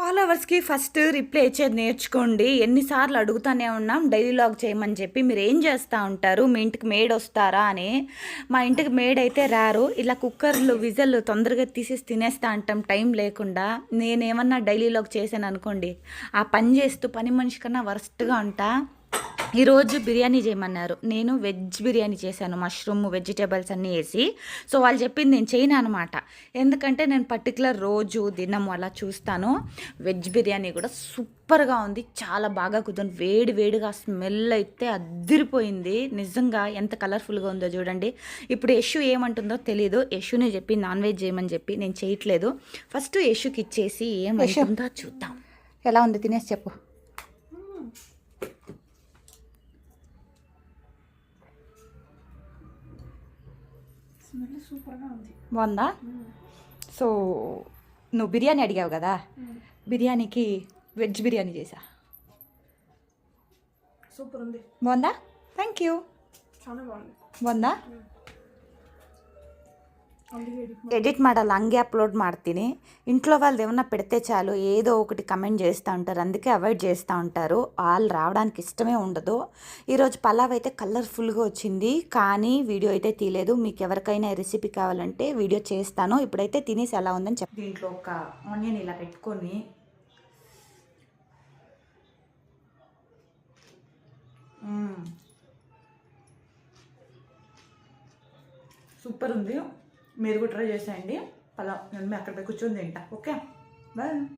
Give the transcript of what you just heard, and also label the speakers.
Speaker 1: ఫాలోవర్స్కి first reply ఇచ్చేది నేర్చుకోండి. ఎన్నిసార్లు అడుగుతానే ఉన్నాం డైలీ లాగ్ చేయమని చెప్పి. మీరు ఏం చేస్తూ ఉంటారు? మీ ఇంటికి మేడ్ వస్తారా అని. మా ఇంటికి మేడ్ అయితే రారు. ఇలా కుక్కర్లు విజల్ తొందరగా తీసేసి తినేస్తా అంటాం టైం లేకుండా. నేనేమన్నా డైలీ లాగ్ చేశాను అనుకోండి, ఆ పని చేస్తూ పని మనిషి కన్నా వరస్ట్గా ఉంటా. ఈరోజు బిర్యానీ చేయమన్నారు. నేను వెజ్ బిర్యానీ చేశాను, మష్రూమ్ వెజిటేబుల్స్ అన్నీ వేసి. సో వాళ్ళు చెప్పింది నేను చేయను అనమాట. ఎందుకంటే నేను పర్టికులర్ రోజు దినం అలా చూస్తాను. వెజ్ బిర్యానీ కూడా సూపర్గా ఉంది, చాలా బాగా కుదిరింది. వేడి వేడిగా స్మెల్ అయితే అద్దిరిపోయింది. నిజంగా ఎంత కలర్ఫుల్గా ఉందో చూడండి. ఇప్పుడు యశు ఏమంటుందో తెలీదు. యశునే చెప్పి నాన్ వెజ్ చేయమని చెప్పి, నేను చేయట్లేదు. ఫస్ట్ యశుకి ఇచ్చేసి ఏమంటుందో చూద్దాం. ఎలా ఉంది తినేసి చెప్పు. బాగుందా? సో నువ్వు బిర్యానీ అడిగావు కదా, బిర్యానీకి వెజ్ బిర్యానీ చేసా.
Speaker 2: సూపర్ ఉంది.
Speaker 1: బాగుందా? Thank you.
Speaker 2: చాలా బాగుంది.
Speaker 1: బాగుందా? ఎడిట్ ಮಾಡಲ್ಲ, ಹಂಗೆ ಅಪ್ಲೋಡ್ ಮಾಡ್ತೀನಿ. ఇంట్లో వాళ్ళు ఏమన్నా పెడితే చాలు ఏదో ఒకటి కమెంట్ చేస్తూ ఉంటారు, అందుకే అవాయిడ్ చేస్తూ ఉంటారు. వాళ్ళు రావడానికి ఇష్టమే ఉండదు. ఈరోజు పలావ్ అయితే కలర్ఫుల్గా వచ్చింది, కానీ వీడియో అయితే తీయలేదు. మీకు ఎవరికైనా రెసిపీ కావాలంటే వీడియో చేస్తాను. ఇప్పుడైతే తినేసి ఎలా ఉందని చెప్పి, దీంట్లో ఒక ఆనియన్ ఇలా పెట్టుకొని సూపర్ ఉంది. మీరు కూడా ట్రై చేసేయండి. పలావ్ నేను అక్కడ కూర్చొని తింటా. Okay, bye.